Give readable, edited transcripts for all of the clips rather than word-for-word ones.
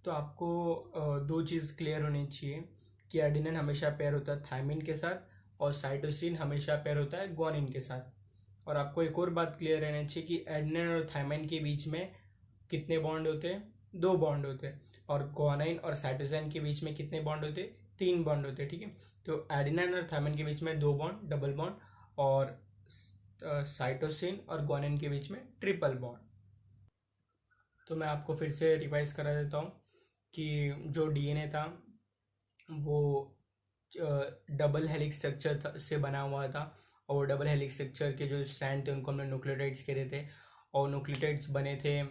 तो आपको दो चीज़ क्लियर होनी चाहिए कि एडेनिन हमेशा पेयर होता है थायमिन के साथ और साइटोसिन हमेशा पेयर होता है ग्वानिन के साथ। और आपको एक और बात क्लियर रहनी चाहिए कि एडेनिन और थायमिन के बीच में कितने बॉन्ड होते हैं? दो बॉन्ड होते हैं। और ग्वानिन और साइटोसिन के बीच में कितने बॉन्ड होते हैं? तीन बॉन्ड होते हैं। ठीक है, तो एडेनिन और थायमिन के बीच में दो बॉन्ड, डबल बॉन्ड, और साइटोसिन और ग्वानिन के बीच में ट्रिपल बॉन्ड। तो मैं आपको फिर से रिवाइज करा देता हूँ कि जो डीएनए था वो डबल हेलिक्स स्ट्रक्चर से बना हुआ था, और डबल हेलिक्स स्ट्रक्चर के जो स्ट्रैंड थे उनको हमने न्यूक्लियोटाइड्स कह रहे थे। और न्यूक्लियोटाइड्स बने थे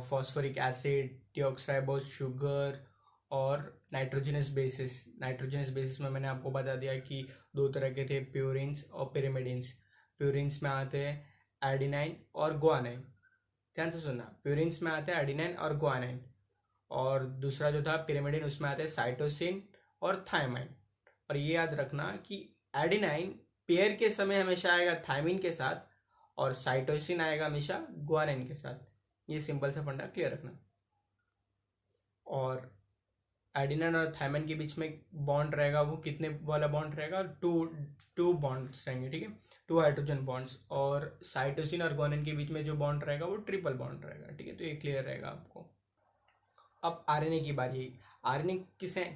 फॉस्फोरिक एसिड, डीऑक्सराइबोज शुगर और नाइट्रोजनस बेसिस में मैंने आपको बता दिया कि दो तरह के थे, प्यूरिन्स और पिरिमिडिन्स। प्यूरिन्स में आते हैं एडिनाइन और ग्वानाइन। ध्यान से सुनना, प्यूरिन्स में आते हैं एडिनाइन और ग्वानाइन, और दूसरा जो था पिरिमिडिन उसमें आते हैं साइटोसिन और थायमाइन। और ये याद रखना कि एडिनाइन पेयर के समय हमेशा आएगा थायमिन के साथ और साइटोसिन आएगा हमेशा ग्वानिन के साथ। ये सिंपल सा फंडा क्लियर रखना। और एडिनाइन और थायमिन के बीच में बॉन्ड रहेगा, वो कितने वाला बॉन्ड रहेगा? टू टू बॉन्ड्स रहेंगे। ठीक है, टू हाइड्रोजन बॉन्ड्स। और साइटोसिन और ग्वानिन के बीच में जो बॉन्ड रहेगा वो ट्रिपल बॉन्ड रहेगा। ठीक है, तो ये क्लियर रहेगा आपको। अब आरएनए की बारी। आरएनए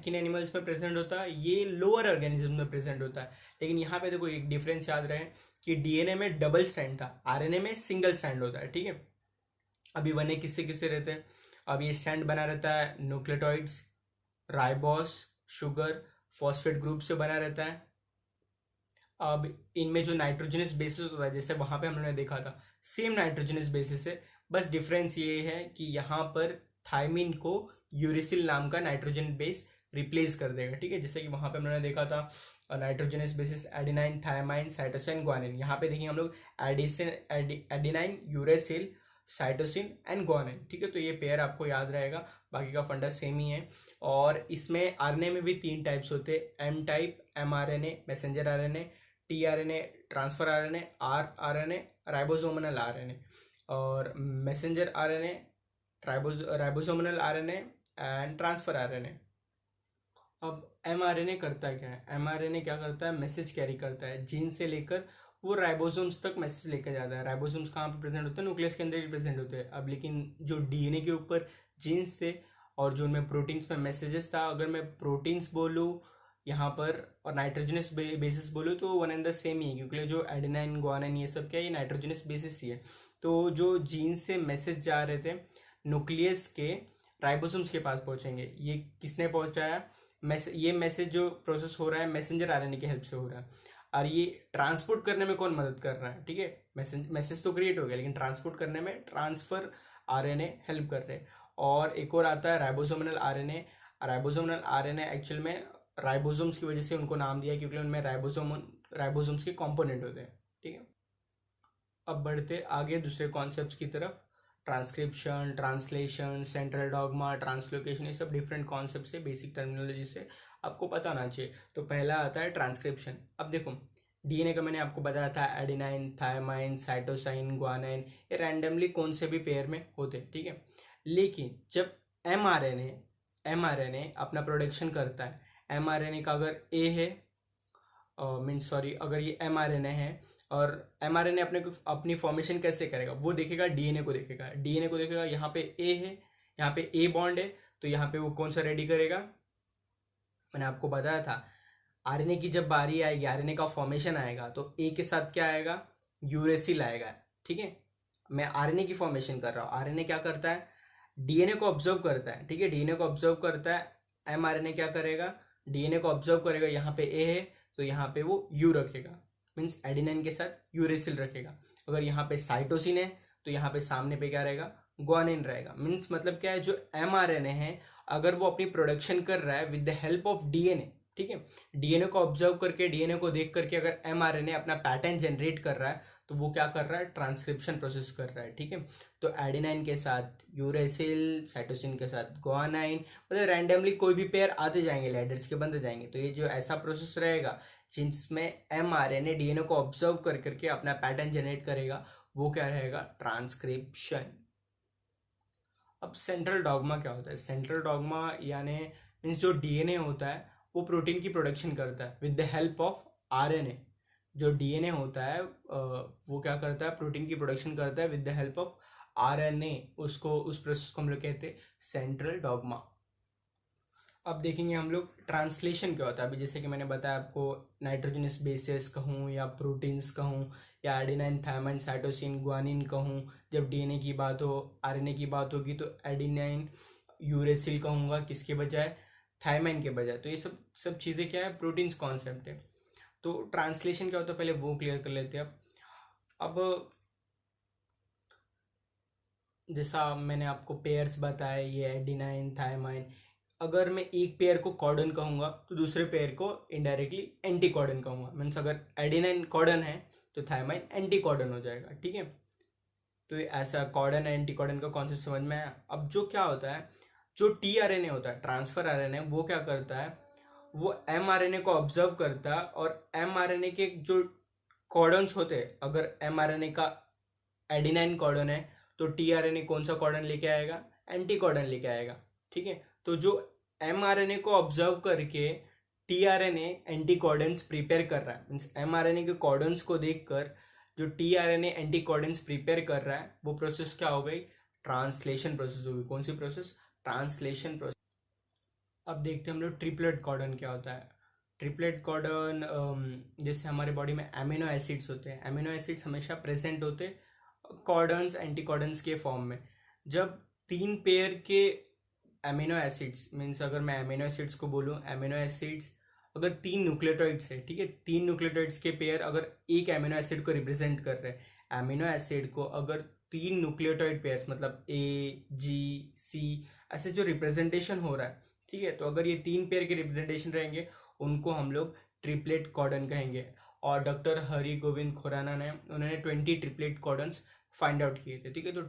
किन एनिमल्स में प्रेजेंट होता है? ये लोअर ऑर्गेनिज्म में प्रेजेंट होता है। लेकिन यहाँ पे देखो एक डिफरेंस याद रहे कि डीएनए में डबल स्ट्रैंड था, आरएनए में सिंगल स्ट्रैंड होता है। ठीक है, अभी बने किससे किससे रहते हैं? अब ये स्ट्रैंड बना रहता है nucleotides, ribose, sugar, phosphate group से बना रहता है। अब इनमें जो नाइट्रोजनस बेसिस होता है, जैसे वहां पे हमने देखा था, सेम नाइट्रोजनस बेसिस है, बस डिफरेंस ये है कि यहाँ पर थायमिन को यूरिसिल नाम का नाइट्रोजन बेस रिप्लेस कर देगा। ठीक है, जैसे कि वहां पे हमने देखा था nitrogenous bases adenine, thymine, cytosine, guanine. यहाँ पे देखिए हम लोग adenine, uracil, cytosine and guanine. ठीक है, तो ये पेयर आपको याद रहेगा, बाकी का फंडा सेम ही है। और इसमें आरएनए में भी तीन टाइप्स होते हैं, M type, mRNA, messenger RNA, tRNA, transfer RNA, rRNA, ribosomal RNA. और messenger RNA, ribosomal RNA and transfer RNA. अब एमआरएनए करता क्या है? एमआरएनए क्या करता है? मैसेज कैरी करता है, जीन से लेकर वो राइबोसोम्स तक मैसेज लेकर जाता है। राइबोसोम्स कहाँ पे प्रेजेंट होते हैं? न्यूक्लियस के अंदर ही प्रेजेंट होते हैं। अब लेकिन जो डीएनए के ऊपर जीन्स थे और जो उनमें प्रोटीन्स में मैसेजेस था, अगर मैं प्रोटीन्स बोलूँ यहाँ पर और नाइट्रोजनस बेसिस बोलूँ तो वन एंड द सेम ही है, क्योंकि जो एडेनाइन, ग्वानाइन ये सब क्या है, ये नाइट्रोजनस बेसिस ही है। तो जो जीन्स से मैसेज जा रहे थे न्यूक्लियस के राइबोसोम्स के पास पहुंचेंगे, ये किसने पहुंचाया? ये मैसेज जो प्रोसेस हो रहा है मैसेंजर आरएनए की हेल्प से हो रहा है। और ये ट्रांसपोर्ट करने में कौन मदद कर रहा है? ठीक है, मैसेज तो क्रिएट हो गया, लेकिन ट्रांसपोर्ट करने में ट्रांसफर आरएनए हेल्प कर रहे हैं। और एक और आता है ribosomal RNA. Ribosomal RNA actual में राइबोसोम्स की वजह से उनको नाम दिया, क्योंकि उनमें राइबोसोम्स के कंपोनेंट होते हैं। ठीक है, अब बढ़ते आगे दूसरे कॉन्सेप्ट्स की तरफ। Transcription, translation, central dogma, translocation, ये सब डिफरेंट कॉन्सेप्ट से, बेसिक टर्मिनोलॉजी से आपको पता होना चाहिए। तो पहला आता है ट्रांसक्रिप्शन। अब देखो डीएनए का मैंने आपको बताया था एडिनाइन, थायमाइन, साइटोसाइन, ग्वानाइन, ये रैंडमली कौन से भी पेयर में होते हैं। ठीक है, लेकिन जब एमआरएनए अपना प्रोडक्शन करता है, एमआरएनए का अगर ए है, मीन्स सॉरी, अगर ये एमआरएनए है और एमआरएनए अपनी फॉर्मेशन कैसे करेगा? वो देखेगा, डीएनए को देखेगा, यहाँ पे ए है, यहाँ पे ए बॉन्ड है, तो यहाँ पे वो कौन सा रेडी करेगा? मैंने आपको बताया था आरएनए की जब बारी आएगी, आरएनए का फॉर्मेशन आएगा, तो ए के साथ क्या आएगा? यूरेसिल आएगा। ठीक है, मैं आरएनए की फॉर्मेशन कर रहा हूँ। आरएनए क्या करता है? डीएनए को ऑब्जर्व करता है। ठीक है, डीएनए को ऑब्जर्व करता है। एमआरएनए क्या करेगा? डीएनए को ऑब्जर्व करेगा, यहाँ पे ए है तो यहाँ पे वो यू रखेगा, मीन्स एडिनाइन के साथ यूरेसिल रखेगा। अगर यहाँ पे साइटोसिन है तो यहाँ पे सामने पे क्या रहेगा? ग्वानिन रहेगा। मीन्स मतलब क्या है, जो एमआरएनए है अगर वो अपनी प्रोडक्शन कर रहा है with the help of DNA, ठीक है, डीएनए को ऑब्जर्व करके, डीएनए को देख करके अगर एमआरएनए अपना पैटर्न जनरेट कर रहा है तो वो क्या कर रहा है? ट्रांसक्रिप्शन प्रोसेस कर रहा है। ठीक है, तो एडिनाइन के साथ यूरेसिल, साइटोसिन के साथ ग्वानाइन, मतलब रैंडमली कोई भी पेयर आते जाएंगे, लेडर्स के बनते जाएंगे। तो ये जो ऐसा प्रोसेस रहेगा जिसमें एमआरएनए डीएनए को ऑब्जर्व कर करके अपना पैटर्न जनरेट करेगा, वो क्या रहेगा? ट्रांसक्रिप्शन। अब सेंट्रल डॉगमा क्या होता है? सेंट्रल डॉगमा यानी मीन्स जो डीएनए होता है वो प्रोटीन की प्रोडक्शन करता है with the help of RNA. जो डीएनए होता है वो क्या करता है? प्रोटीन की प्रोडक्शन करता है with the help of RNA. उसको उस प्रोसेस को हम लोग कहते हैं सेंट्रल डॉगमा। अब देखेंगे हम लोग ट्रांसलेशन क्या होता है। अभी जैसे कि मैंने बताया आपको, नाइट्रोजनस बेसेस कहूँ या प्रोटीन्स कहूँ या एडिनाइन थायमाइन साइटोसिन ग्वानिन कहूँ, जब डीएनए की बात हो, आरएनए की बात होगी तो एडिनाइन यूरेसिल कहूँगा किसके बजाय? थायमाइन के बजाय। तो ये सब सब चीज़ें क्या है? प्रोटीन्स कॉन्सेप्ट है। तो ट्रांसलेशन क्या होता है पहले वो क्लियर कर लेते हैं। अब जैसा मैंने आपको पेयर्स बताए, ये एडिनाइन थायमाइन, अगर मैं एक पेयर को कॉर्डन कहूंगा तो दूसरे पेयर को इनडायरेक्टली एंटी कॉर्डन कहूंगा। मीन्स अगर एडिनाइन कॉर्डन है तो थायमाइन एंटी कॉर्डन हो जाएगा। ठीक है, तो ये ऐसा कॉर्डन एंटी कॉर्डन का कॉन्सेप्ट समझ में आया। अब जो क्या होता है, जो टीआरएनए होता है, ट्रांसफर आरएनए, वो क्या करता है? वो एमआरएनए को ऑब्जर्व करता है और एमआरएनए के जो कॉर्डन्स होते हैं, अगर एमआरएनए का एडिनाइन कॉर्डन है तो टीआरएनए कौन सा कॉर्डन लेके आएगा? एंटी कॉर्डन लेके आएगा। ठीक है, तो जो एमआरएनए को ऑब्जर्व करके टीआरएनए एंटी कॉर्डन्स प्रिपेयर कर रहा है, मीन्स एमआरएनए के कॉर्डन्स को देखकर जो टीआरएनए एंटी कॉर्डन्स प्रिपेयर कर रहा है, वो प्रोसेस क्या हो गई? ट्रांसलेशन प्रोसेस होगी। कौन सी प्रोसेस? Translation process. अब देखते हैं हम लोग ट्रिपलेट कॉर्डन क्या होता है। ट्रिपलेट कॉर्डन, जैसे हमारे बॉडी में एमिनो एसिड्स होते हैं, एमिनो एसिड्स हमेशा प्रेजेंट होते कॉर्डन्स एंटी कॉर्डन्स के फॉर्म में। जब तीन पेयर के एमिनो एसिड्स, मीन्स अगर मैं एमिनो एसिड्स को बोलूँ, एमिनो एसिड्स अगर तीन न्यूक्लियोटाइड्स है, ठीक है, तीन न्यूक्लियोटाइड्स के पेयर अगर एक एमिनो एसिड को रिप्रेजेंट कर रहे हैं, एमिनो एसिड को अगर तीन न्यूक्लियोटाइड पेयर्स मतलब ए जी सी ऐसे जो रिप्रेजेंटेशन हो रहा है, ठीक है, तो अगर ये तीन पेयर के रिप्रेजेंटेशन रहेंगे उनको हम लोग ट्रिपलेट कॉर्डन कहेंगे। और डॉक्टर हरि गोविंद खुराना ने, उन्होंने 20 ट्रिपलेट कॉर्डन्स फाइंड आउट किए थे। ठीक है, तो